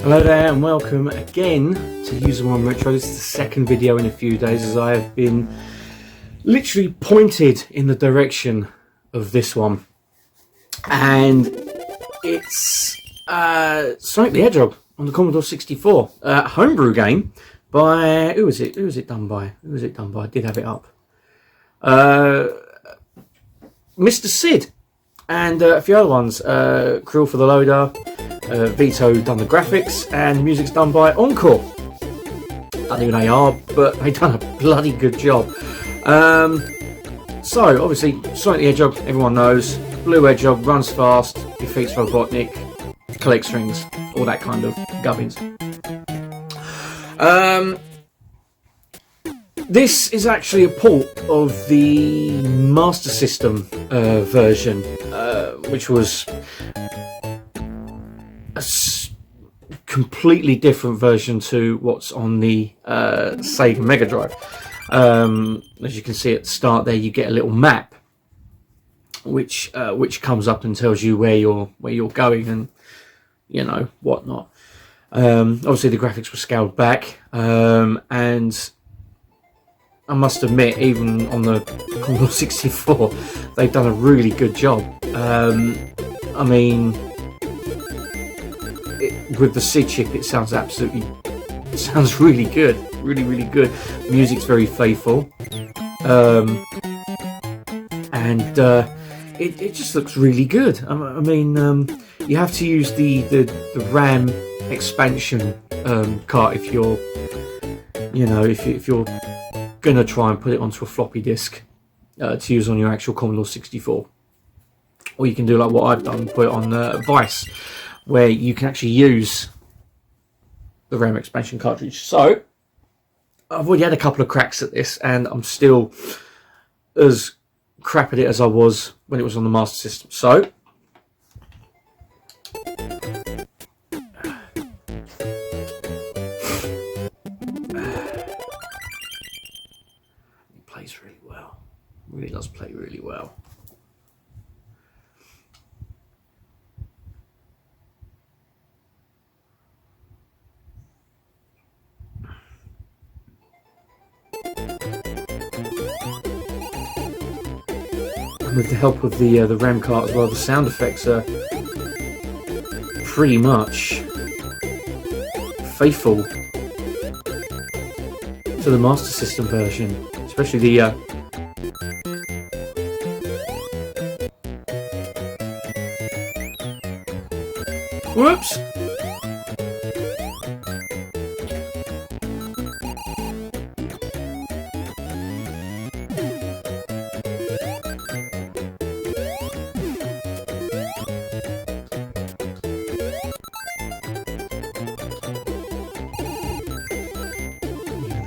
Hello there and welcome again to User One Retro. This is the second video in a few days as I have been literally pointed in the direction of this one. And it's Sonic the Hedgehog on the Commodore 64. Homebrew game by, who was it done by? I did have it up. Mr. Sid and a few other ones. Krill for the loader. Vito done the graphics, and the music's done by Encore. I don't know who they are, but they've done a bloody good job. So obviously Sonic the Hedgehog, everyone knows. Blue Hedgehog runs fast, defeats Robotnik, collects rings, all that kind of gubbins. This is actually a port of the Master System version, which was a completely different version to what's on the Sega Mega Drive. As you can see at the start there, you get a little map which comes up and tells you where you're going and you know whatnot. Obviously the graphics were scaled back, and I must admit, even on the Commodore 64, they've done a really good job. I mean, with the SID chip, it sounds really good, really good. Music's very faithful, and it just looks really good. I mean, you have to use the RAM expansion card if you're gonna try and put it onto a floppy disk to use on your actual Commodore 64, or you can do like what I've done, put it on Vice, where you can actually use the RAM expansion cartridge. So I've already had a couple of cracks at this, and I'm still as crap at it as I was when it was on the Master System. So it plays really well. It really does play really well. With the help of the RAM cart as well, the sound effects are pretty much faithful to the Master System version, especially the whoops!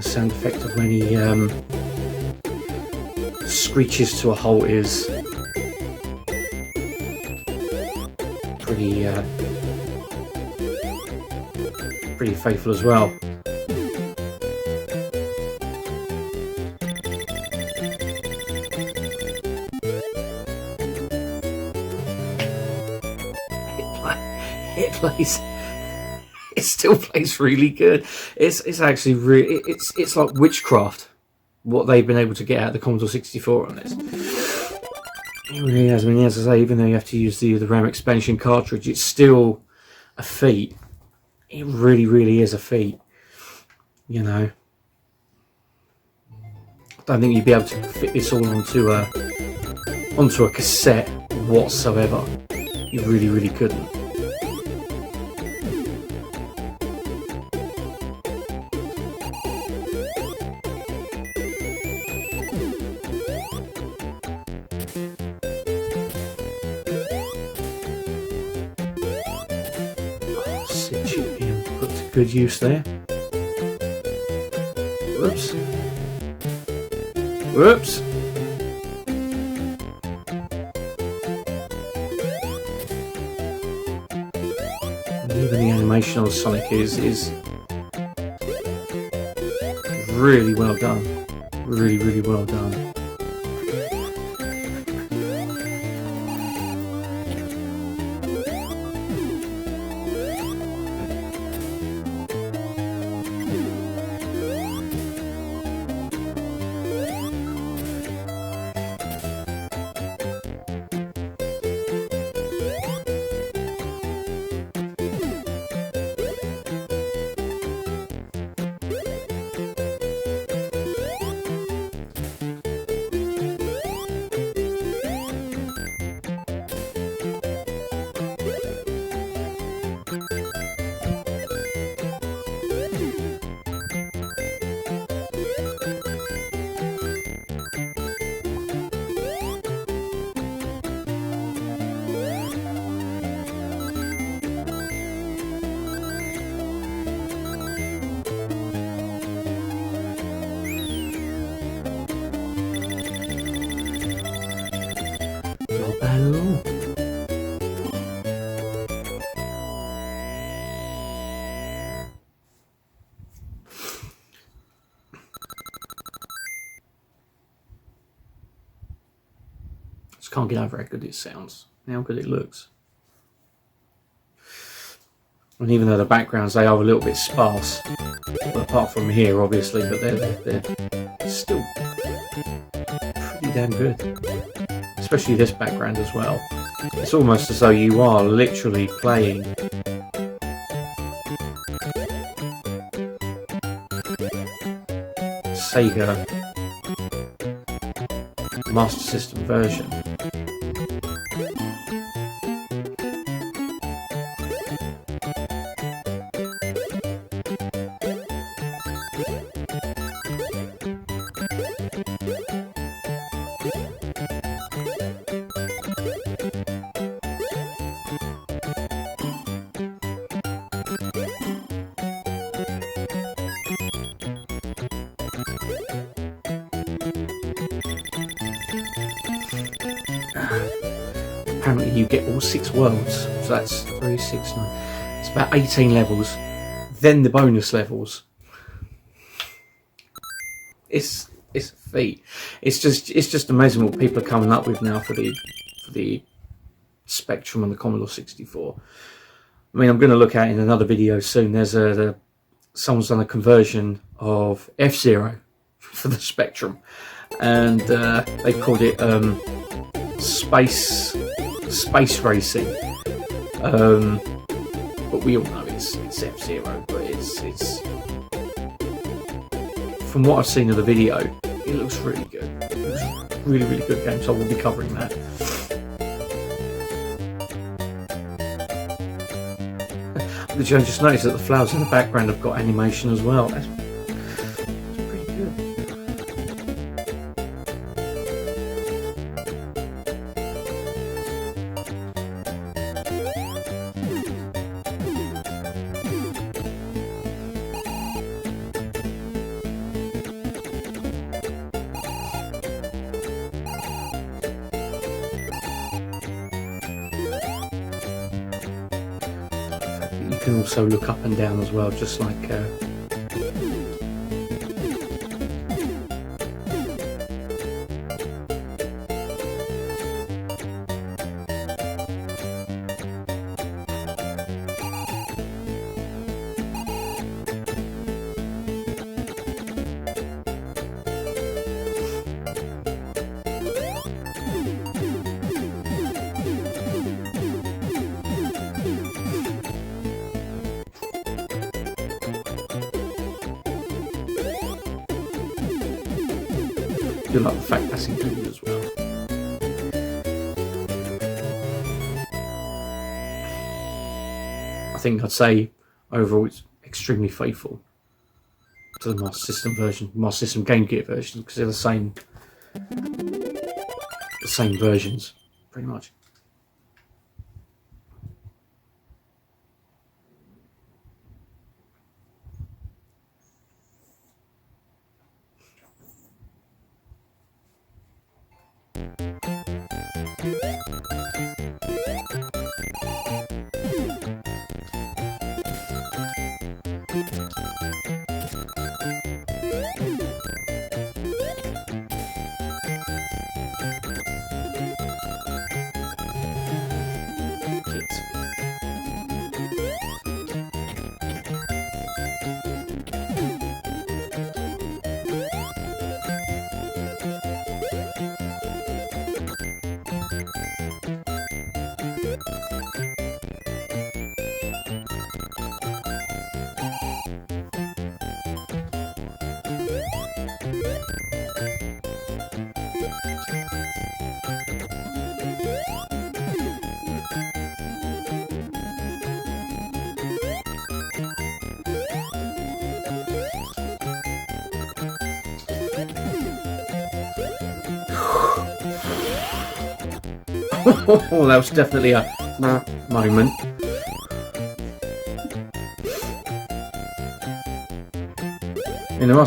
Sound effect of when he screeches to a halt is pretty faithful as well. It still plays really good. It's actually really it's like witchcraft what they've been able to get out of the Commodore 64 on this. It really has. I mean, as I say, even though you have to use the RAM expansion cartridge, it's still a feat. It really is a feat. You know, I don't think you'd be able to fit this all onto a cassette whatsoever. You really couldn't. SID chip being put to good use there. Whoops. Even the animation on Sonic is really well done. Really well done. can't get over how good it sounds and how good it looks. And even though the backgrounds, they are a little bit sparse, well, apart from here obviously, but they're still pretty damn good. Especially this background as well. It's almost as though you are literally playing Sega Master System version. Apparently you get all 6 worlds, so that's 3, 6, 9. It's about 18 levels, then the bonus levels. It's a feat. It's just amazing what people are coming up with now for the Spectrum and the Commodore 64. I mean, I'm going to look at it in another video soon. There's someone's done a conversion of F-Zero for the Spectrum, and they called it space racing. But we all know it's F-Zero, but it's from what I've seen of the video, it looks really good. It looks really, really good game, so I will be covering that. Did you just notice that the flowers in the background have got animation as well? That's pretty good. You can also look up and down as well, just like I like the fact that's included as well. I think I'd say overall it's extremely faithful to the Master System version, Master System Game Gear version, because they're the same versions, pretty much. Oh, that was definitely a moment. And there are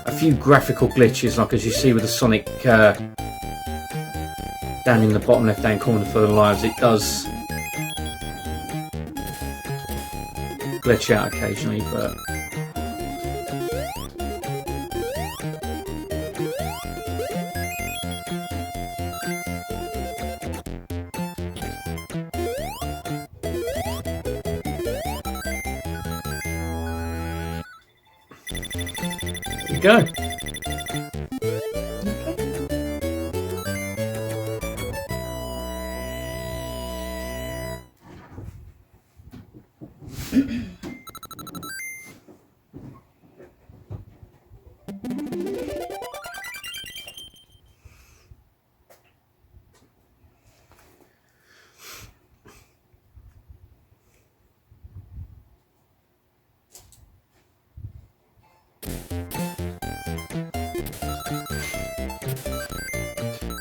a few graphical glitches, like as you see with the Sonic down in the bottom left hand corner for the lives, it does glitch out occasionally, but There you go.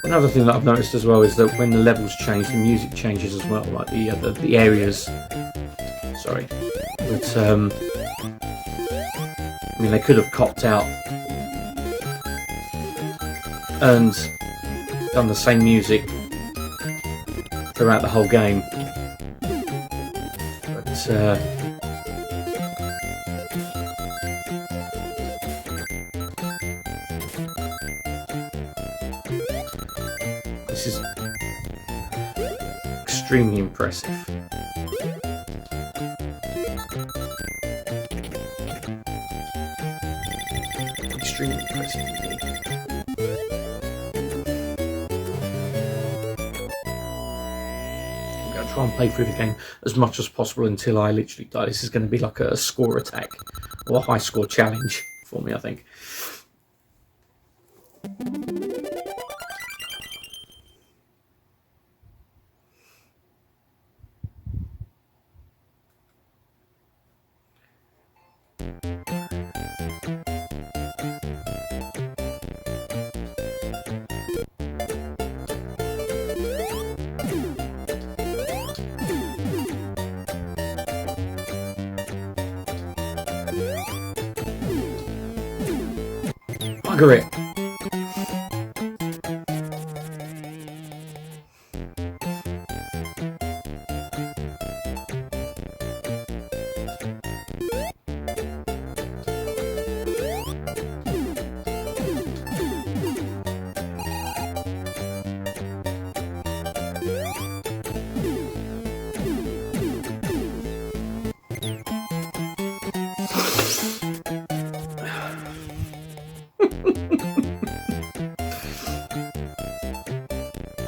Another thing that I've noticed as well is that when the levels change, the music changes as well, like the areas. Sorry, but I mean, they could have copped out and done the same music throughout the whole game, but this is extremely impressive. Extremely impressive indeed. I'm going to try and play through the game as much as possible until I literally die. This is going to be like a score attack or a high score challenge for me, I think. Bugger it.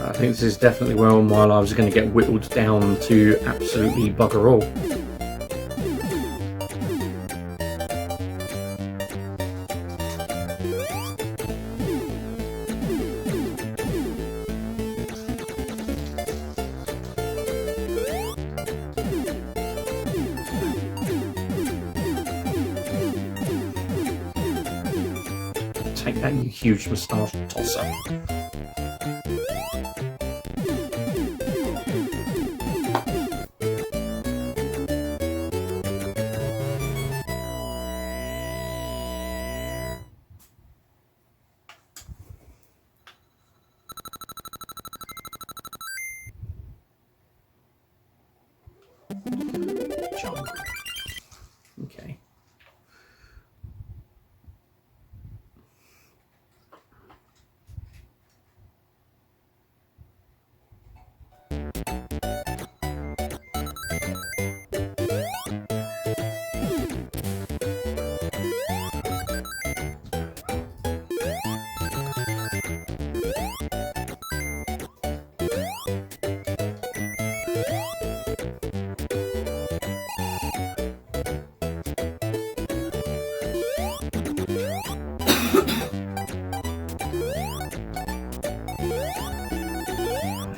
I think this is definitely where all my lives are going to get whittled down to absolutely bugger all. Take that, you huge moustache tosser. Okay.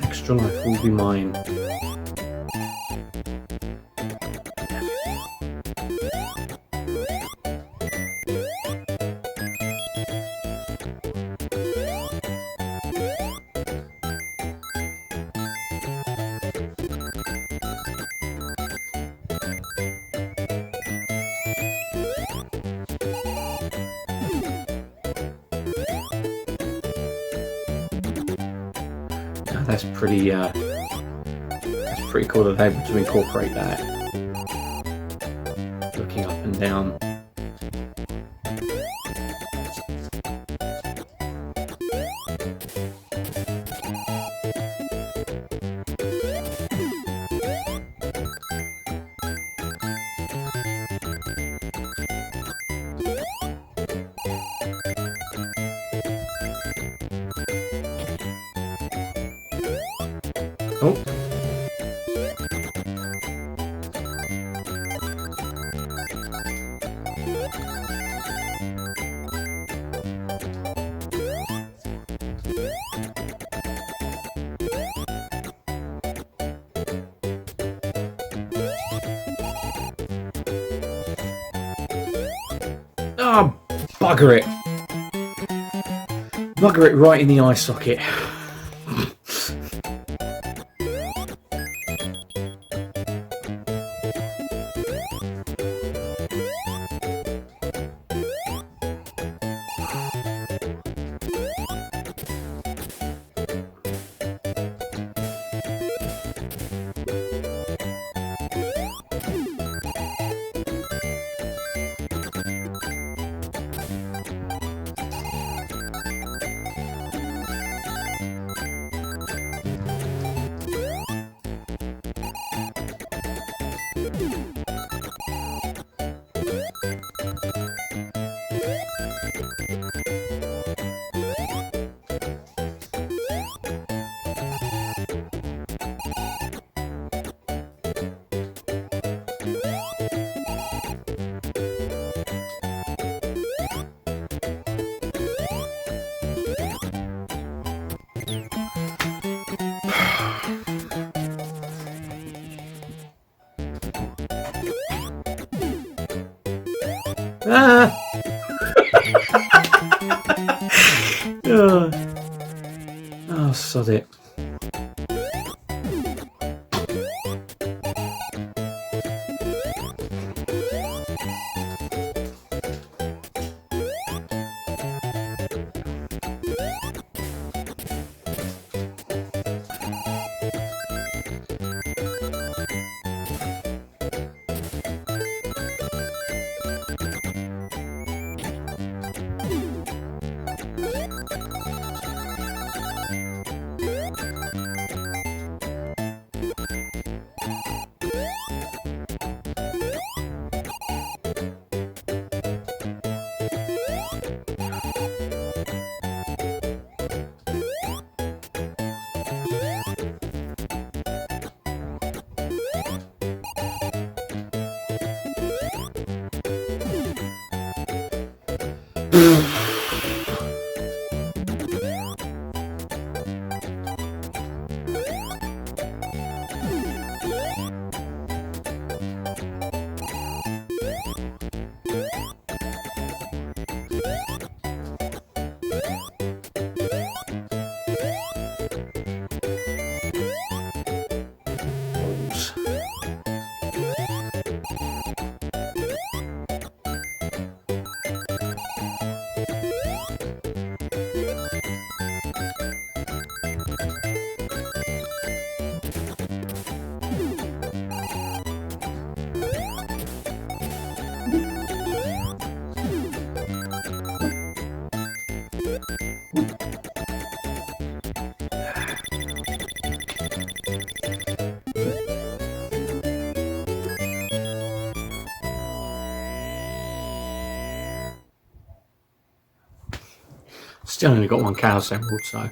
Extra life will be mine. That's pretty cool that they're able to incorporate that. Looking up and down. Oh. Oh, bugger it. Bugger it right in the eye socket. Ah. Oh. Oh, sod it. Still only got one cow assembled, so.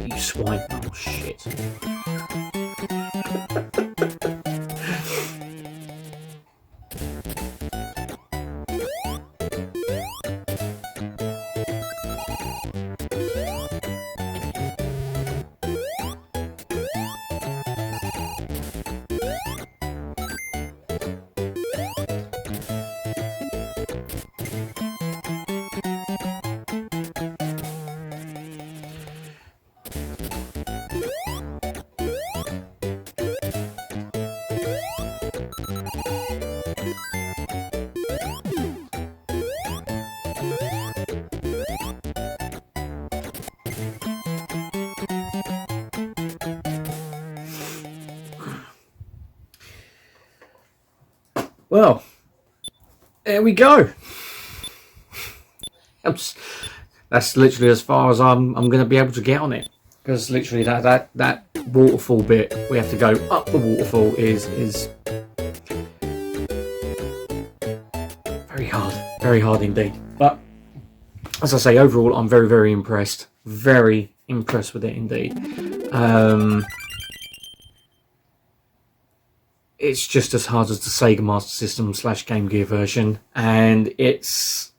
You swine. Oh, shit. Well, there we go. That's literally as far as I'm going to be able to get on it, because literally that waterfall bit, we have to go up the waterfall, is very hard indeed. But as I say, overall I'm very impressed, very impressed with it indeed. It's just as hard as the Sega Master System / Game Gear version, and it's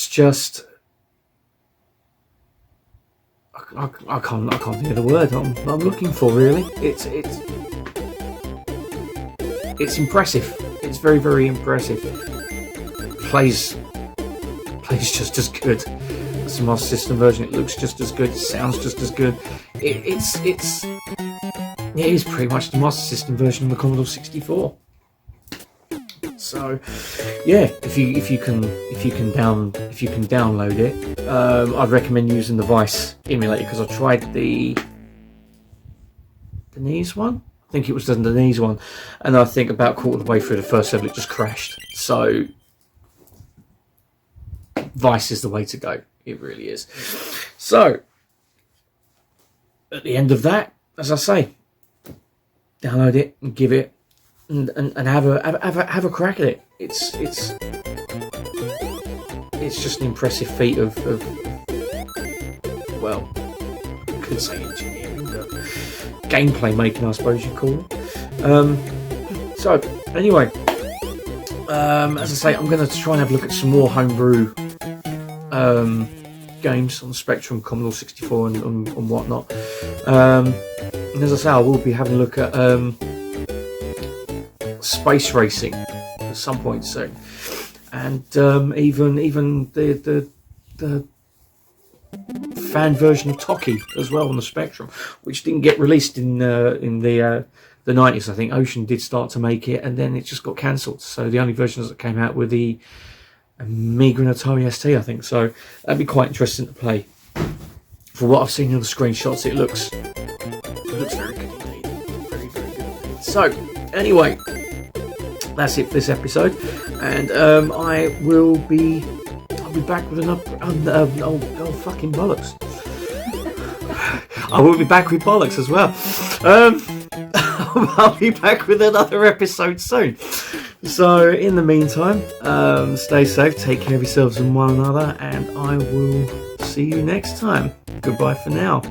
just I can't think of the word I'm looking for, really. It's impressive. It's very impressive. Plays just as good as the Master System version. It looks just as good. It sounds just as good. It is pretty much the Master System version of the Commodore 64. So, yeah, if you can download it, I'd recommend using the Vice emulator, because I tried the NES one. I think it was the NES one, and I think about quarter of the way through the first level it just crashed. So, Vice is the way to go. It really is. So, at the end of that, as I say, download it and give it and have a crack at it. It's just an impressive feat of well, I could say engineering, but gameplay making, I suppose you'd call it. So anyway, as I say, I'm going to try and have a look at some more homebrew games on the Spectrum, Commodore 64 and whatnot. And as I say, I will be having a look at space racing at some point soon, and even the fan version of Toki as well on the Spectrum, which didn't get released in the 90s. I think Ocean did start to make it, and then it just got cancelled. So the only versions that came out were the Amiga and Atari ST, I think. So that'd be quite interesting to play. For what I've seen in the screenshots, it looks very good indeed. Very good indeed. So anyway, that's it for this episode, and I'll be back with another fucking bollocks. I will be back with bollocks as well. I'll be back with another episode soon. So in the meantime, stay safe, take care of yourselves and one another, and I will see you next time. Goodbye for now.